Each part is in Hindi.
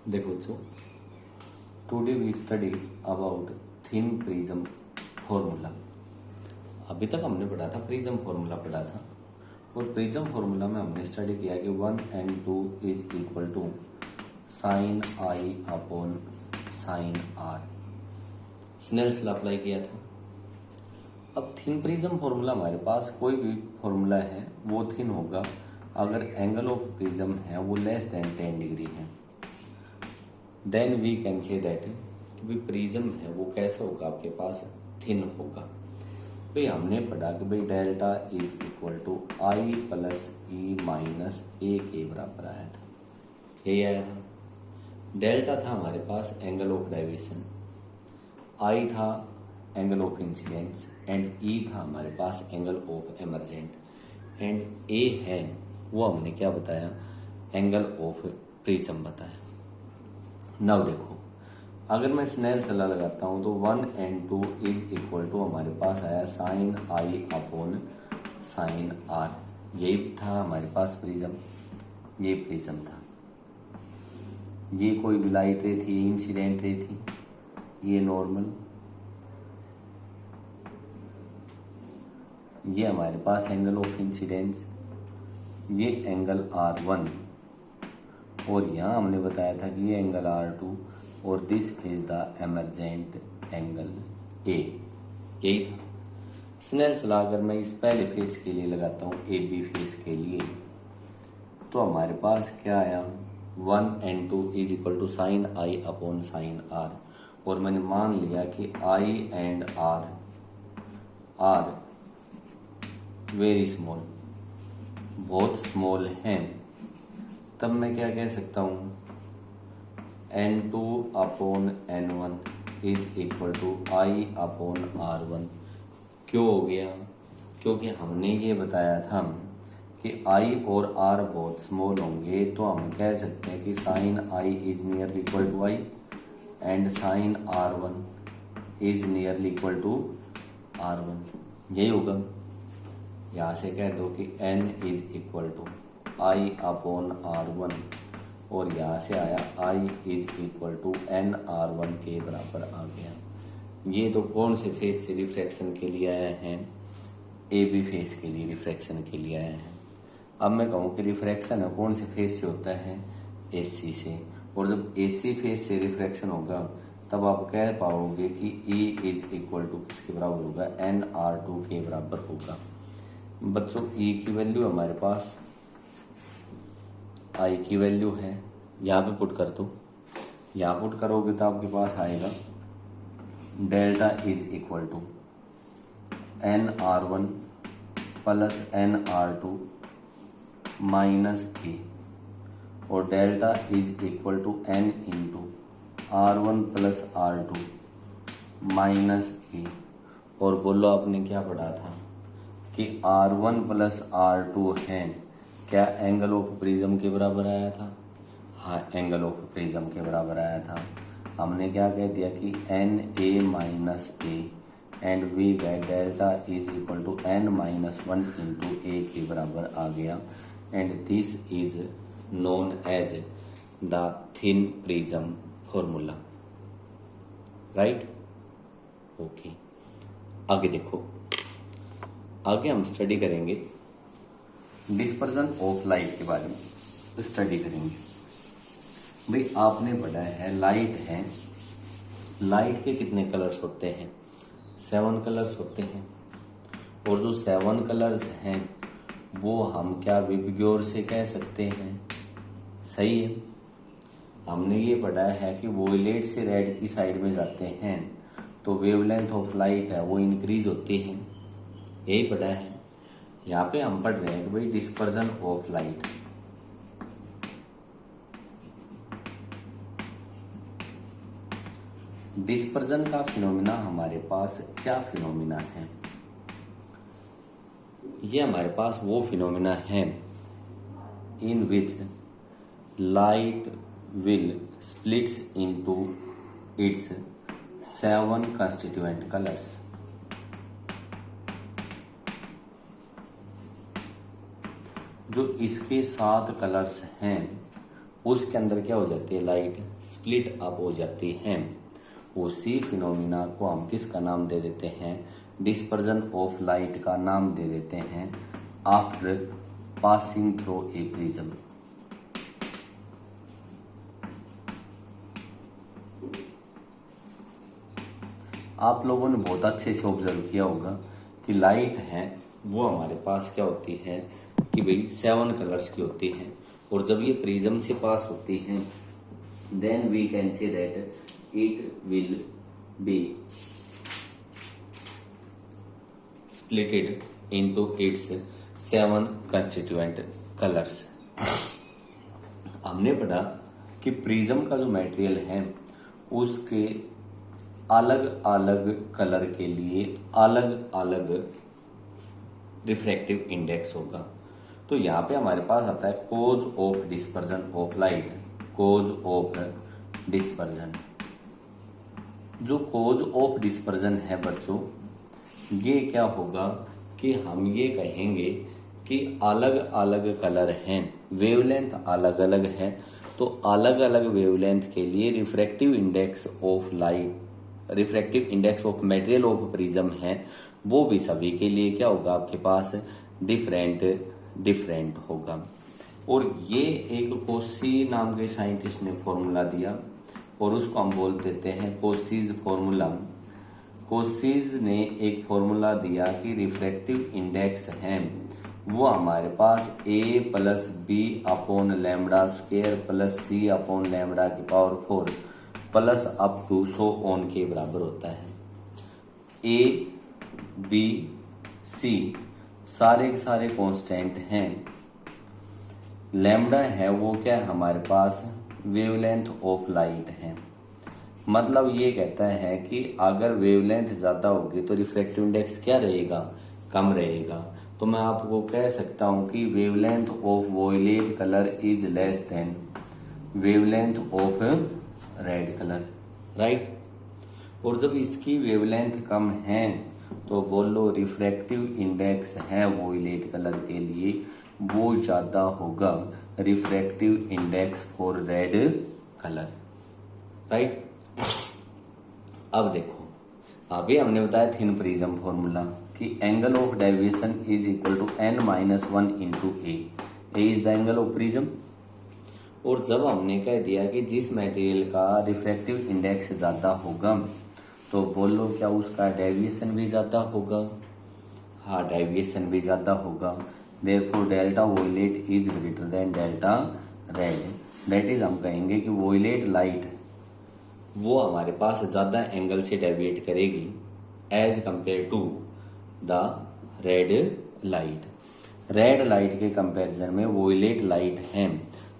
देखो बच्चों, today we study about thin prism formula. अभी तक हमने पढ़ा था प्रिज्म फॉर्मूला पढ़ा था, और प्रिज्म फॉर्मूला में हमने स्टडी किया कि 1 and 2 is equal to sine i upon sine r. Snell's law apply किया था। अब थिन प्रिज्म फॉर्मूला हमारे पास कोई भी फॉर्मूला है वो थिन होगा अगर एंगल ऑफ प्रिज्म है वो लेस देन 10 डिग्री है। Then we can say that कि भाई प्रिज्म है वो कैसा होगा, आपके पास थिन होगा। भाई हमने पढ़ा कि भाई delta is equal to I plus E minus A के बराबर आया था, यही आया था। डेल्टा था हमारे पास एंगल ऑफ डाइवर्शन, आई था एंगल ऑफ इंसिडेंस, एंड ई था हमारे पास एंगल ऑफ एमरजेंट, एंड ए है वो हमने क्या बताया, एंगल ऑफ प्रिज्म बताया। नाउ देखो, अगर मैं स्नेल्स लॉ लगाता हूं तो 1 and 2 इज इक्वल टू हमारे पास आया sine i upon sine r. यही था हमारे पास प्रिज्म, ये प्रिज्म था। ये कोई भी लाइट रे थी, इंसिडेंट रे थी, ये नॉर्मल, ये हमारे पास एंगल ऑफ इंसिडेंस, ये एंगल R1, और यहाँ हमने बताया था कि ये एंगल R2, और this is the emergent angle A। यही था स्नेल्स लॉ। अगर मैं इस पहले फेस के लिए लगाता हूँ, AB फेस के लिए, तो हमारे पास क्या आया, 1 and 2 is equal to sine i upon sine r, और मैंने मान लिया कि I and R are very small, बहुत स्मॉल हैं। तब मैं क्या कह सकता हूँ, N2 upon N1 is equal to i upon R1। क्यों हो गया? क्योंकि हमने ये बताया था कि I और R बहुत स्मॉल होंगे, तो हम कह सकते हैं कि sine I is nearly equal to I and sine R1 is nearly equal to R1। यही होगा। यहाँ से कह दो कि N is equal to I upon R1, और यहाँ से आया I is equal to N R1 के बराबर आ गया। ये तो कौन से फेस से रिफ्रैक्शन के लिए आया है, AB फेस के लिए रिफ्रैक्शन के लिए आया है। अब मैं कहूँ कि रिफ्रैक्शन है कौन से फेस से होता है, AC से, और जब AC फेस से रिफ्रैक्शन होगा तब आप कह पाओगे कि E इज इक्वल टू किसके बराबर होगा, NR2 के बराबर होगा। बच्चों E की वैल्यू हमारे पास, I की वैल्यू है, यहाँ पे पुट कर दो। यहाँ पुट करोगे तो आपके पास आएगा delta is equal to NR1 plus NR2 minus A, और delta is equal to N into R1 plus R2 minus A. और बोलो आपने क्या पढ़ा था कि R1 प्लस R2 है, क्या एंगल ऑफ प्रिज्म के बराबर आया था? हाँ, एंगल ऑफ प्रिज्म के बराबर आया था। हमने क्या कह दिया कि NA minus A, and we get delta is equal to N minus 1 into A के बराबर आ गया, and this is known as the thin prism formula. Right? Okay, आगे देखो। आगे हम स्टडी करेंगे डिस्पर्जन ऑफ लाइट के बारे में स्टडी करेंगे। भाई आपने पढ़ा है लाइट है, लाइट के कितने कलर्स होते हैं, 7 कलर्स होते हैं, और जो 7 कलर्स हैं वो हम क्या विबग्योर से कह सकते हैं, सही है। हमने ये पढ़ा है कि वोयलेट से रेड की साइड में जाते हैं तो वेवलेंथ ऑफ लाइट है वो इंक्रीज होती है, यही पढ़ा है। यहाँ पे हम पढ़ रहे हैं कि भाई डिस्पर्जन ऑफ लाइट, डिस्पर्जन का फिनोमिना हमारे पास क्या फिनोमिना है, ये हमारे पास वो फिनोमिना है in which light will splits into its 7 constituent colours. जो इसके 7 कलर्स हैं उसके अंदर क्या हो जाती है, लाइट स्प्लिट अप हो जाती है। उसी फिनोमिना को हम किसका नाम दे देते हैं, डिस्पर्जन ऑफ लाइट का नाम दे देते हैं after passing through a prism. आप लोगों ने बहुत अच्छे से ऑब्जर्व किया होगा कि लाइट है वो हमारे पास क्या होती है कि भाई 7 कलर्स की होती है, और जब ये प्रिज्म से पास होती है then we can say that it will be splitted into its 7 constituent colours. हमने पढ़ा कि प्रिज्म का जो मटेरियल है उसके अलग अलग कलर के लिए अलग अलग रिफ्रैक्टिव इंडेक्स होगा। तो यहाँ पे हमारे पास आता है cause of dispersion of light, cause of dispersion. जो कोज ऑफ डिस्पर्जन है बच्चों, ये क्या होगा कि हम ये कहेंगे कि अलग अलग कलर हैं, वेवलेंथ अलग अलग है, तो अलग अलग वेवलेंथ के लिए refractive index of light, refractive index of material of prism है वो भी सभी के लिए क्या होगा आपके पास डिफरेंट होगा। और ये एक कोसी नाम के साइंटिस्ट ने फॉर्मूला दिया और उसको हम बोल देते हैं कोसीज फॉर्मूला। कोसीज ने एक फॉर्मूला दिया कि रिफ्रैक्टिव इंडेक्स है वो हमारे पास a plus B upon lambda square plus C upon lambda की power 4 plus up to so on के बराबर होता है। ए बी सी सारे के सारे कांस्टेंट हैं, लैम्बडा है वो क्या है हमारे पास वेवलेंथ ऑफ लाइट है। मतलब ये कहता है कि अगर वेवलेंथ ज़्यादा होगी तो रिफ्रैक्टिव इंडेक्स क्या रहेगा, कम रहेगा। तो मैं आपको कह सकता हूँ कि wavelength of violet colour is less than wavelength of red colour, right. और जब इसकी वेवलेंथ कम है तो बोलो रिफ्रैक्टिव इंडेक्स है वॉयलेट कलर के लिए वो ज़्यादा होगा refractive index for red colour, right. अब देखो, अभी हमने बताया थिन प्रिज्म फॉर्मूला कि angle of deviation is equal to n-1 into a is the angle of prism. और जब हमने कह दिया कि जिस मटेरियल का रिफ्रैक्टिव इंडेक्स ज़्यादा होगा तो बोलो क्या उसका डेविएशन भी ज़्यादा होगा, हाँ डेविएशन भी ज़्यादा होगा। Therefore delta violet is greater than delta red, that is हम कहेंगे कि वॉयलेट लाइट वो हमारे पास ज़्यादा एंगल से डेविएट करेगी as compare to the red light. Red light के कंपैरिजन में वॉयलेट लाइट है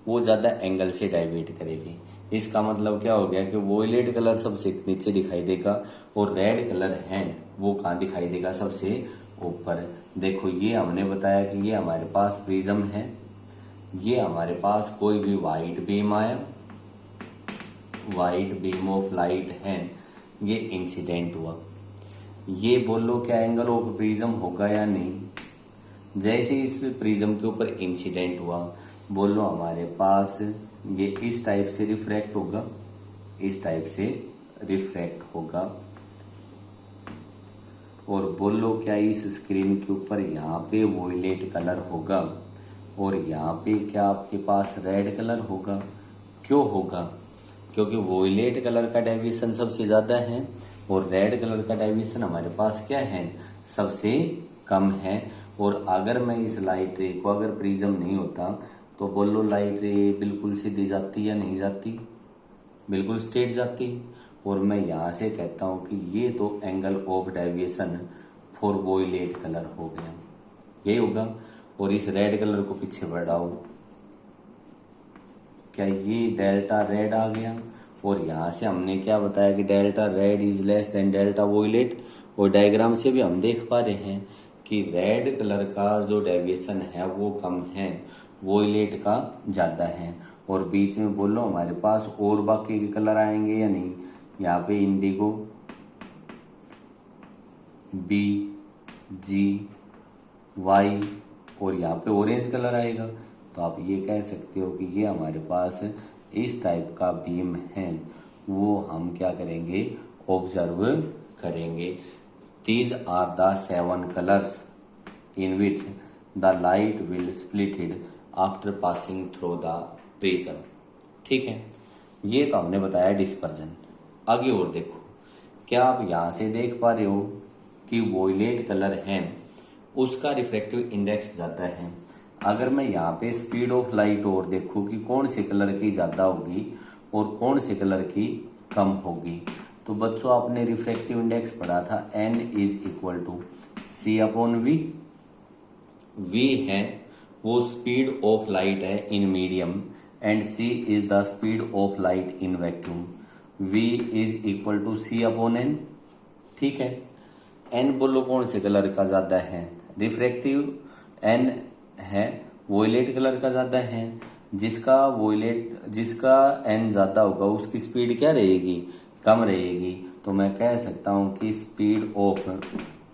वो ज़्यादा एंगल से डेविएट करेगी। इसका मतलब क्या हो गया कि वॉयलेट कलर सबसे नीचे दिखाई देगा और रेड कलर है वो कहाँ दिखाई देगा, सबसे ऊपर। देखो ये हमने बताया कि ये हमारे पास प्रिज्म है, ये हमारे पास कोई भी वाइट बीम आया, वाइट बीम ऑफ लाइट है, ये इंसिडेंट हुआ, ये बोलो क्या एंगल ऑफ प्रिज्म होगा या नहीं। जैसे इस प्रिज्म के ऊपर इंसिडेंट हुआ बोलो हमारे पास ये इस टाइप से रिफ्रैक्ट होगा, इस टाइप से रिफ्रैक्ट होगा। और बोलो क्या इस स्क्रीन के ऊपर यहाँ पे वॉयलेट कलर होगा और यहाँ पे क्या आपके पास रेड कलर होगा। क्यों होगा, क्योंकि वॉयलेट कलर का डेविएशन सबसे ज़्यादा है और रेड कलर का डेविएशन हमारे पास क्या है, सबसे कम है। और अगर मैं इस लाइट रे को, अगर प्रिज्म नहीं होता तो बोलो लाइट रे बिल्कुल सीधी जाती या नहीं जाती, बिल्कुल स्ट्रेट जाती। और मैं यहाँ से कहता हूँ कि ये तो angle of deviation for violet colour हो गया, यही होगा। और इस रेड कलर को पीछे बढ़ाओ, क्या ये डेल्टा रेड आ गया। और यहाँ से हमने क्या बताया कि delta red is less than delta violet. और डायग्राम से भी हम देख पा रहे हैं कि रेड कलर का जो डेविएशन है वो कम है, वॉयलेट का ज़्यादा है। और बीच में बोलो हमारे पास और बाकी के कलर आएंगे या नहीं। यहाँ पे इंडिगो, बी, जी, वाई और यहाँ पे ऑरेंज कलर आएगा। तो आप ये कह सकते हो कि ये हमारे पास इस टाइप का बीम है, वो हम क्या करेंगे, ऑब्जर्व करेंगे। These are the 7 colours in which the light will splitted after passing through the prism. ठीक है, ये तो हमने बताया डिस्पर्जन। आगे और देखो, क्या आप यहाँ से देख पा रहे हो कि वॉयलेट कलर है उसका रिफ्रैक्टिव इंडेक्स ज़्यादा है। अगर मैं यहाँ पे स्पीड ऑफ लाइट और देखूँ कि कौन से कलर की ज़्यादा होगी और कौन से कलर की कम होगी, तो बच्चों आपने रिफ्रैक्टिव इंडेक्स पढ़ा था n is equal to c upon v. V है वो स्पीड ऑफ लाइट है in medium and c is the speed of light in vacuum. v is equal to c upon n। ठीक है, n बोलो कौन से कलर का ज्यादा है, रिफ्रैक्टिव n है वॉयलेट कलर का ज्यादा है। जिसका n ज्यादा होगा उसकी स्पीड क्या रहेगी, कम रहेगी। तो मैं कह सकता हूं कि speed of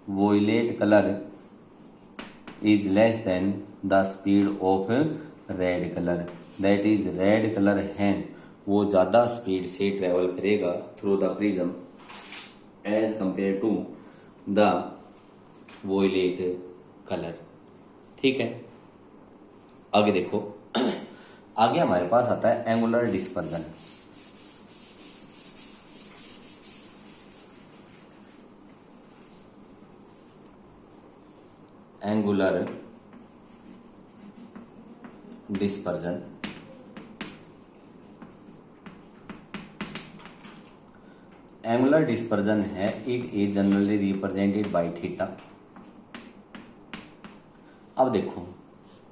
violet colour is less than the speed of red colour. That is red colour है वो ज्यादा स्पीड से ट्रेवल करेगा through the prism as compare to the violet colour. ठीक है, आगे देखो, आगे हमारे पास आता है angular dispersion. Angular dispersion angular dispersion है it is generally represented by theta. अब देखो,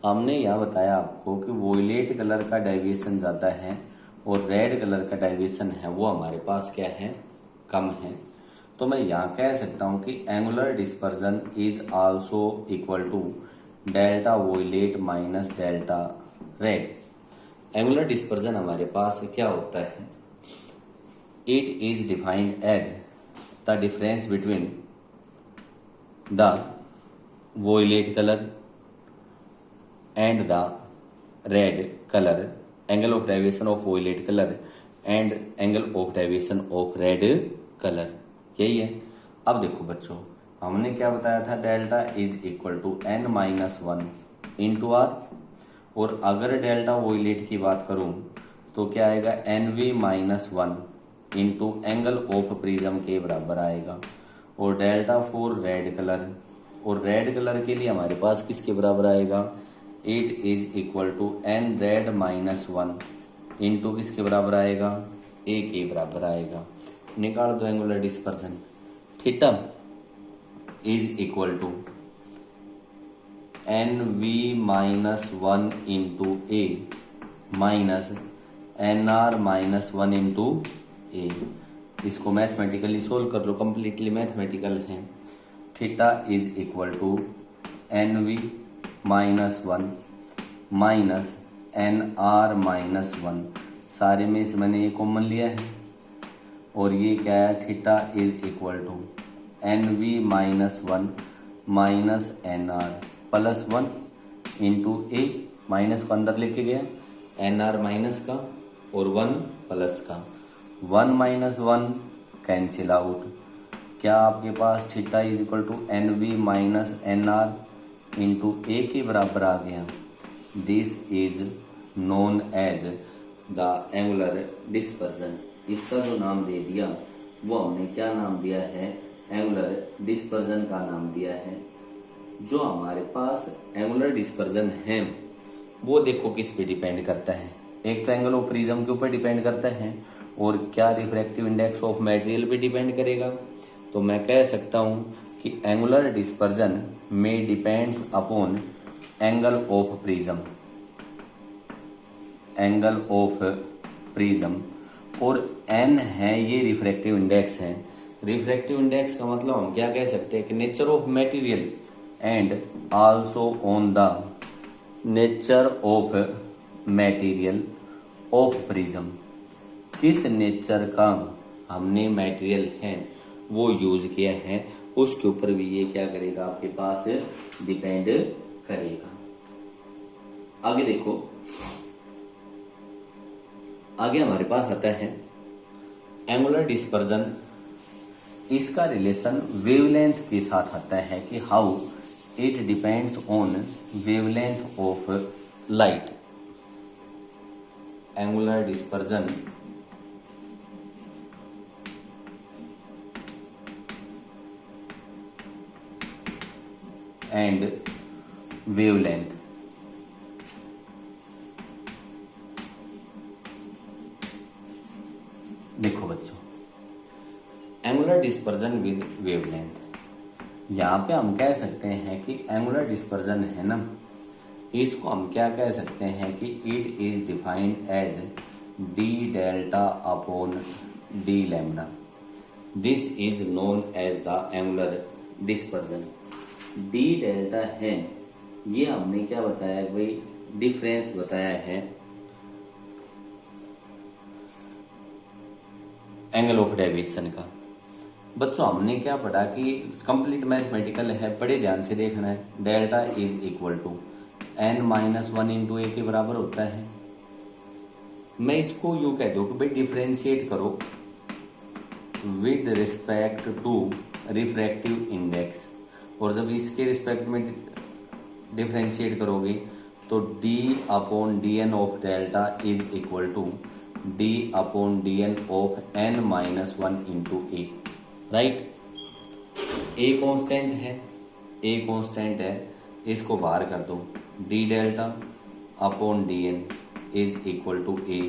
हमने यह बताया आपको कि वॉयलेट कलर का डेविएशन ज्यादा है और रेड कलर का डेविएशन है वो हमारे पास क्या है, कम है। तो मैं यहाँ कह सकता हूँ कि angular dispersion is also equal to delta violet minus delta red. Angular dispersion हमारे पास क्या होता है, it is defined as the difference between the violet colour and the red color, angle of deviation of violet color and angle of deviation of red color, यही है। अब देखो बच्चों, हमने क्या बताया था, delta is equal to n minus 1 into r, और अगर डेल्टा वॉयलेट की बात करूं तो क्या आएगा, NV minus 1 into angle of prism के बराबर आएगा। और डेल्टा फॉर रेड कलर, और रेड कलर के लिए हमारे पास किसके बराबर आएगा, it is equal to n red minus 1 into किसके बराबर आएगा, a के बराबर आएगा। निकाल दो angular dispersion. Theta is equal to NV minus 1 into a minus NR minus 1 into a। इसको मैथमेटिकली सोल्व कर लो, कंप्लीटली मैथमेटिकल है। Theta is equal to NV minus 1 minus NR minus 1, सारे में से मैंने ये कॉमन लिया है, और ये क्या है, theta is equal to NV minus 1 minus NR plus 1 into a, minus को अंदर लेके गया, NR माइनस का और 1 प्लस का, 1 माइनस 1 कैंसिल आउट। क्या आपके पास theta is equal to NV minus NR into A के बराबर आ गया। This is known as the angular dispersion. इसका जो नाम दे दिया वो हमने क्या नाम दिया है, एंगुलर डिस्पर्जन का नाम दिया है। जो हमारे पास एंगुलर डिस्पर्जन है वो देखो किस पे डिपेंड करता है, एक तो एंगल ऑफ प्रिज्म के ऊपर डिपेंड करता है, और क्या रिफ्रैक्टिव इंडेक्स ऑफ मटेरियल पे डिपेंड करेगा। तो मैं कह सकता हूँ कि एंगुलर डिस्पर्जन में depends upon angle of prism, angle of prism, और n है ये रिफ्रैक्टिव इंडेक्स है। रिफ्रैक्टिव इंडेक्स का मतलब हम क्या कह सकते हैं कि nature of material and also on the nature of material of prism. किस नेचर का हमने मटेरियल है वो यूज किया है उसके ऊपर भी ये क्या करेगा, आपके पास डिपेंड करेगा। आगे देखो, आगे हमारे पास आता है एंगुलर डिस्पर्जन। इसका रिलेशन वेवलेंथ के साथ आता है कि how it depends on wavelength of light. Angular dispersion and wavelength. देखो बच्चों, एंगुलर डिस्पर्जन विद वेवलेंथ, यहाँ पे हम कह सकते हैं कि एंगुलर डिस्पर्जन है ना, इसको हम क्या कह सकते हैं कि it is defined as d delta upon D lambda. This is known as the angular dispersion. D delta है, ये हमने क्या बताया भाई, डिफरेंस बताया है एंगल ऑफ डेविएशन का। बच्चों हमने क्या पढ़ा कि कंप्लीट मैथमेटिकल है, बड़े ध्यान से देखना है। Delta is equal to n-1 into A के बराबर होता है। मैं इसको यूं कह दूं कि भाई डिफ्रेंशिएट करो with respect to refractive index, और जब इसके रिस्पेक्ट में डिफ्रेंशिएट करोगे तो d upon D n of delta is equal to d upon D n of n-1 into a. Right, a constant है, ए कॉन्स्टेंट है, इसको बाहर कर दो, d delta upon D N is equal to a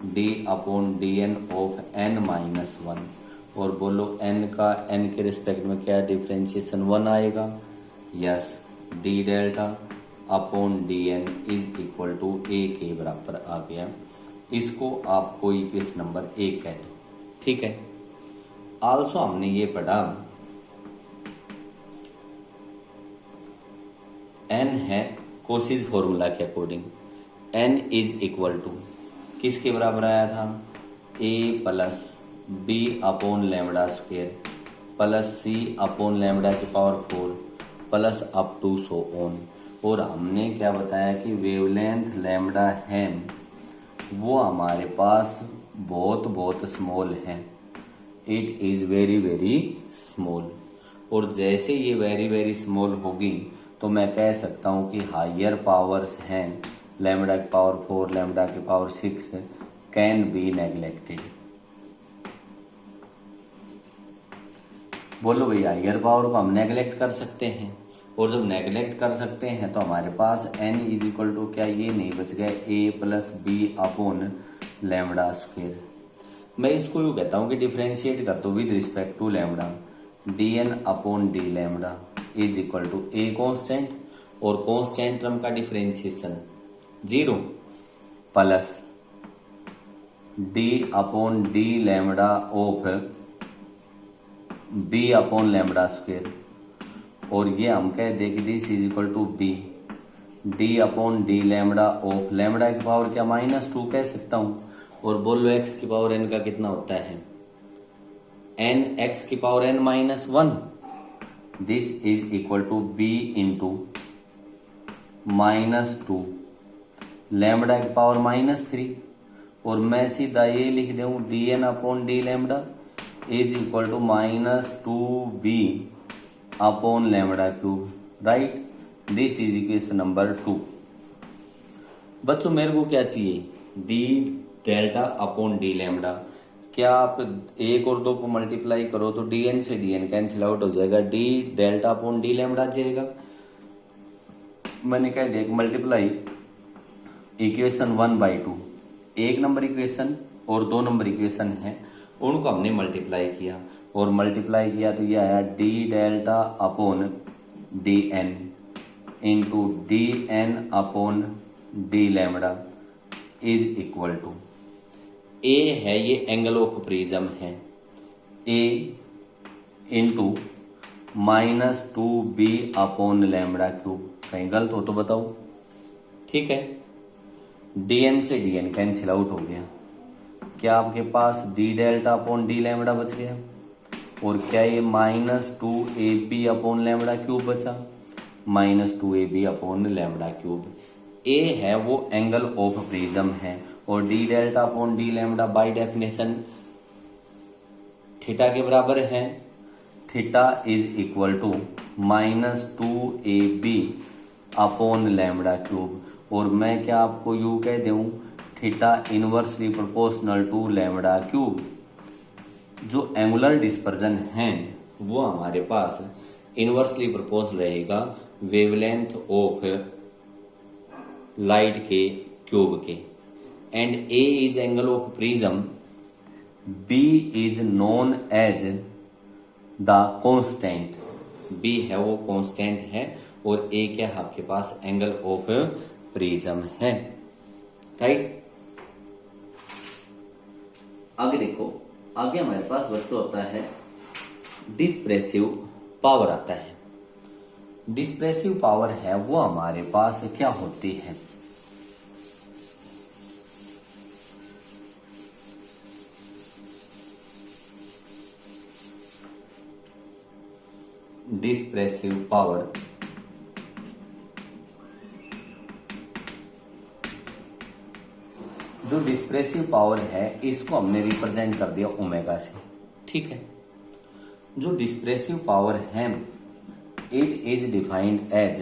d upon D n of n-1, और बोलो n का n के रिस्पेक्ट में क्या डिफ्रेंशिएशन 1 आएगा। Yes, D delta upon D N is equal to A के बराबर आ गया। इसको आपको इक्वेशन नंबर 1 कह दो। ठीक है, आल्सो हमने ये पढ़ा n है कोशिश फॉर्मूला के according, n is equal to किसके बराबर आया था, a plus b upon lambda square plus c upon lambda की power 4 plus up to so on. और हमने क्या बताया कि वेवलेंथ लैम्बडा है वो हमारे पास बहुत बहुत स्मॉल है, it is very very small. और जैसे ये वेरी वेरी स्मॉल होगी तो मैं कह सकता हूँ कि हायर पावर्स हैं, लैम्बडा की पावर 4, लैम्बडा की पावर 6 कैन बी नेग्लेक्टेड। बोलो भैया, हायर पावर को हम नेग्लेक्ट कर सकते हैं, और जब नेग्लेक्ट कर सकते हैं तो हमारे पास n इज इक्वल टू क्या, ये नहीं बच गया, a plus B upon lambda square. मैं इसको यूँ कहता हूँ कि डिफ्रेंशिएट कर दो with respect to lambda, D N upon D lambda is equal to a constant, और कॉन्स्टेंट टर्म का differentiation 0 plus D upon D lambda of B upon lambda square, और ये हम कह दे कि this is equal to B D upon D lambda of lambda की पावर क्या -2 कह सकता हूँ, और बोलो एक्स की पावर n का कितना होता है, n एक्स की power n-1, this is equal to b into -2 lambda की पावर -3, और मैं सीधा ये लिख दूँ D N upon D lambda is equal to -2b upon lambda cube. Right, this is equation number 2। बच्चों मेरे को क्या चाहिए, D delta upon D lambda. क्या आप 1 और 2 को मल्टीप्लाई करो तो डी एन से डी एन कैंसिल आउट हो जाएगा, D delta upon D lambda जाएगा। मैंने कह दिया मल्टीप्लाई इक्वेशन 1/2, 1 नंबर इक्वेशन और 2 नंबर इक्वेशन है, उनको हमने मल्टीप्लाई किया, और मल्टीप्लाई किया तो ये आया D delta upon D N into D N upon D lambda is equal to, A है ये एंगल ऑफ प्रिज्म है, A into -2b upon lambda cube. कहीं गलत हो तो बताओ। ठीक है, dn से dn कैंसिल आउट हो गया, क्या आपके पास D delta upon D lambda बच गया, और क्या ये -2ab अपॉन लैम्बडा क्यूब बचा, -2ab अपॉन लैम्बडा क्यूब। ए है वो एंगल ऑफ प्रिज्म है, और D delta upon D lambda by definition theta के बराबर है। Theta is equal to -2ab upon lambda cube, और मैं क्या आपको यू कह दूं, theta inversely proportional to lambda cube. जो एंगुलर डिस्पर्जन है वो हमारे पास इनवर्सली प्रोपोर्शनल रहेगा वेवलेंथ ऑफ लाइट के क्यूब के। And A is angle of prism, B is known as the constant, B है वो कांस्टेंट है, और ए क्या है आपके पास एंगल ऑफ प्रिज्म है, राइट। आगे देखो, आगे हमारे पास बच्चों होता है डिस्प्रेसिव पावर आता है। डिस्प्रेसिव पावर है वो हमारे पास क्या होती है, डिस्प्रेसिव पावर जो डिस्प्रेसिव पावर है इसको हमने रिप्रेजेंट कर दिया ओमेगा से, ठीक है। जो डिस्प्रेसिव पावर है it is defined as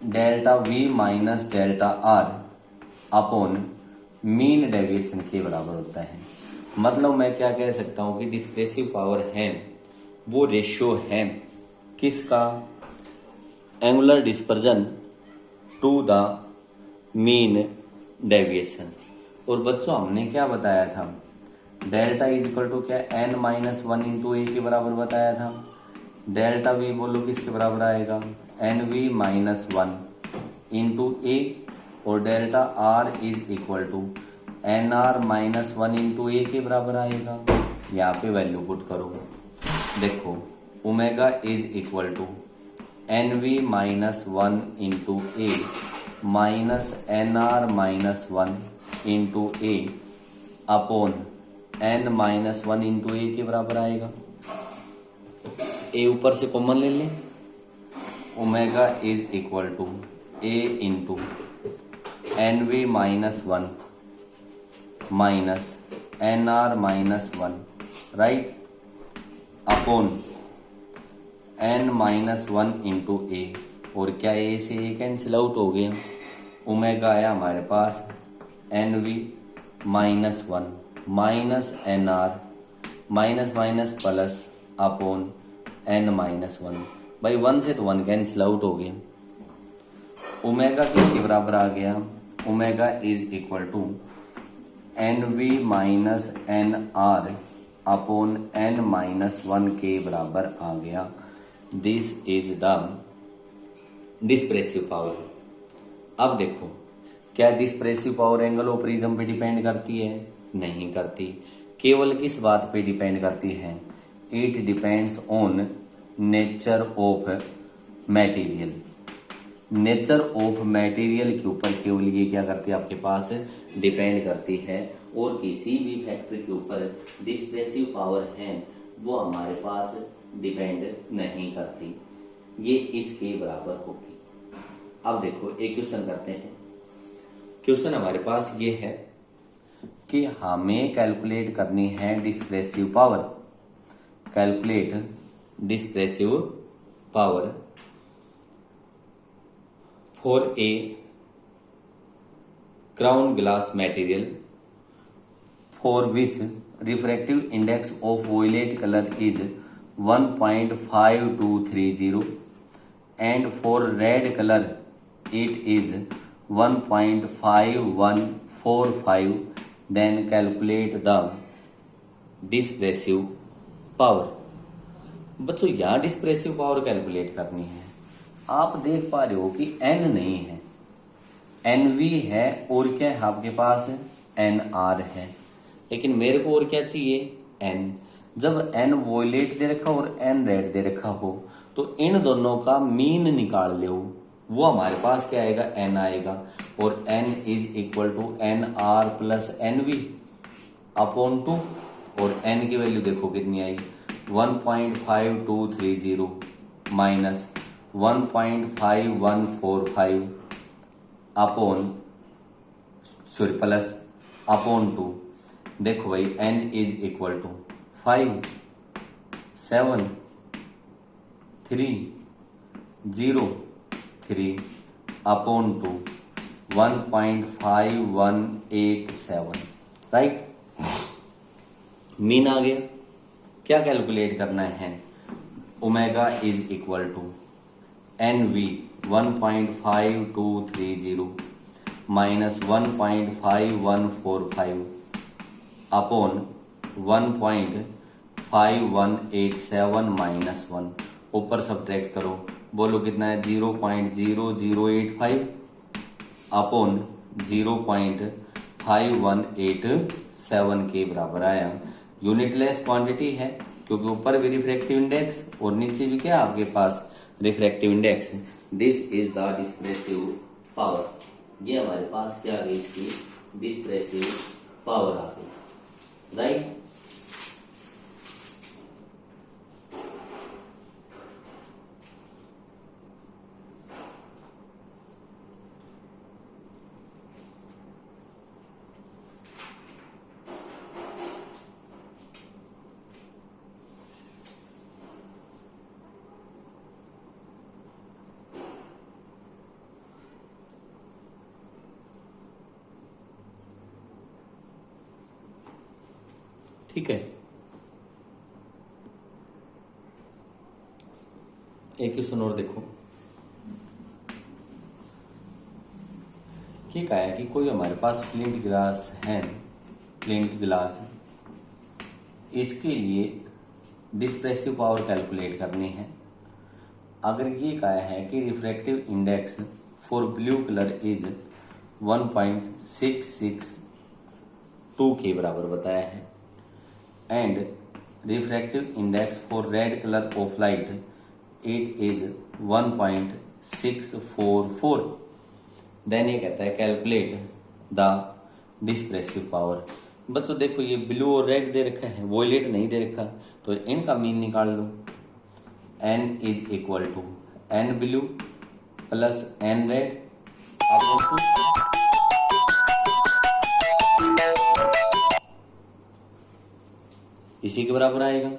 delta V minus delta R upon mean deviation के बराबर होता है। मतलब मैं क्या कह सकता हूं कि डिस्प्रेसिव पावर है वो रेशियो है किसका, angular dispersion to the mean deviation. और बच्चों हमने क्या बताया था, डेल्टा इज इक्वल टू क्या, n माइनस 1 इंटू ए के बराबर बताया था। डेल्टा वी बोलो किसके बराबर आएगा, N V minus 1 into A, और delta R is equal to N R minus 1 into A के बराबर आएगा। यहाँ पे वैल्यू पुट करो, देखो omega is equal to N V minus 1 into A minus N R minus 1 into A upon N minus 1 into A के बराबर आएगा। ए ऊपर से कॉमन ले लें, omega is equal to A into N V minus 1 minus N R minus 1, right, upon N minus 1 into A, और क्या ए से ए कैंसिल आउट हो गया, ओमेगा आया हमारे पास N V minus 1 minus N R minus minus plus upon N minus 1। भाई 1 से तो 1 कैंसिल आउट हो गया। ओमेगा किसके बराबर आ गया, omega is equal to N V minus N R upon N minus 1 के बराबर आ गया। This is the dispersive power. अब देखो, क्या dispersive power angle of prism पे डिपेंड करती है, नहीं करती। केवल किस बात पे डिपेंड करती है, it depends on nature of material. Nature of material के ऊपर केवल ये क्या करती है, आपके पास डिपेंड करती है, और किसी भी फैक्टर के ऊपर डिस्प्रेसिव पावर है वो हमारे पास डिपेंड नहीं करती, ये इसके बराबर होगी। अब देखो एक क्वेश्चन करते हैं। क्वेश्चन हमारे पास ये है कि हमें कैलकुलेट करनी है dispersive power. Calculate dispersive power for a crown glass material for which refractive index of violet colour is 1.5230 and for red color it is 1.5145, then calculate the डिस्प्रेसिव power. बच्चों यहाँ डिस्प्रेसिव पावर कैलकुलेट करनी है। आप देख पा रहे हो कि n नहीं है, NV है, और क्या है आपके पास NR है, लेकिन मेरे को और क्या चाहिए, N। जब n वॉयलेट दे रखा और n रेड दे रखा हो तो इन दोनों का मीन निकाल लो, वो हमारे पास क्या आएगा, n आएगा, और n is equal to N R plus N V upon 2, और n की वैल्यू देखो कितनी आई 1.5230 माइनस 1.5145 प्लस अपॉन 2। देखो भाई n इज इक्वल टू 5 7 3 0 3 अपॉन 2 1.5187 राइट। मीन आ गया। क्या कैलकुलेट करना है? Omega is equal to NV 1.5230 minus 1.5145 upon 1.5187 minus 1। ऊपर सब्ट्रैक्ट करो, बोलो कितना है? 0.0085 अपॉन 0.5187 के बराबर आया। यूनिटलेस क्वांटिटी है क्योंकि ऊपर भी रिफ्रैक्टिव इंडेक्स और नीचे भी क्या आपके पास refractive index. This is the dispersive power. ये हमारे पास क्या आ गई? इसकी डिस्प्रेसिव पावर आ गई, राइट। ठीक है। एक क्वेश्चन और देखो। ये कहा है कि कोई हमारे पास फ्लिंट ग्लास है, फ्लिंट ग्लास, इसके लिए डिस्प्रेसिव पावर कैलकुलेट करनी है। अगर ये कहा है कि refractive index for blue colour is 1.662 के बराबर बताया है and refractive index for red colour of light it is 1.644, then ये कहता है कैलकुलेट द डिस्प्रेसिव पावर। बच्चों देखो ये ब्लू और रेड दे रखा है, वॉयलेट नहीं दे रखा, तो इनका मीन निकाल लो। n is equal to n blue plus n red upon 2 इसी के बराबर आएगा।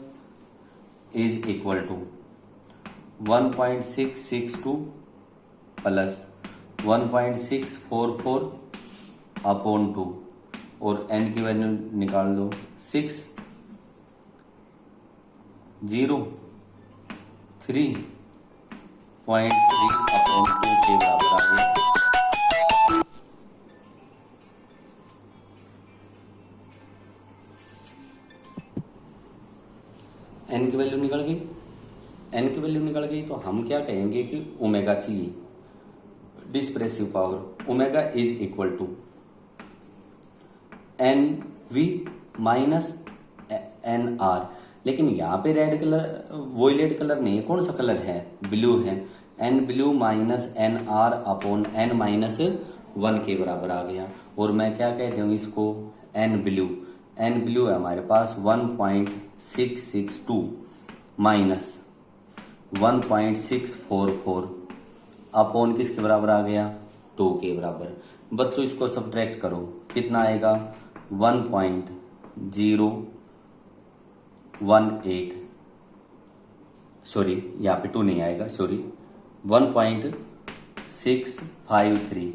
Is equal to 1.662 plus 1.644 upon 2 और n की वैल्यू निकाल दो 6 0 3.3 अपॉन 2 के बराबर आ गया। n की वैल्यू निकल गई। n की वैल्यू निकल गई तो हम क्या कहेंगे कि ओमेगा चाहिए, dispersive power. Omega is equal to NV minus NR। लेकिन यहाँ पे रेड कलर, वॉयलेट कलर नहीं है, कौन सा कलर है? ब्लू है। N blue minus NR upon N minus 1 के बराबर आ गया। और मैं क्या कहती हूँ इसको? N blue. N ब्लू है हमारे पास 1.662 माइनस 1.644 अपॉन किसके बराबर आ गया? 2 के बराबर। बच्चों इसको सब्ट्रैक्ट करो, कितना आएगा? 1.018, सॉरी यहाँ पे 2 नहीं आएगा, सॉरी 1.653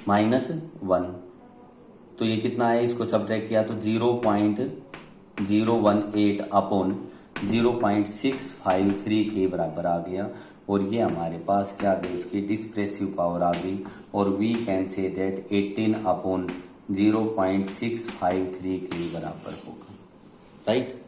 माइनस 1, तो ये कितना है? इसको सब्ट्रैक्ट किया तो 0.018 अपॉन 0.653 के बराबर आ गया। और ये हमारे पास क्या आ गई? उसकी डिस्प्रेसिव पावर आ गई। और we can say that 18 upon 0.653 के बराबर होगा, राइट।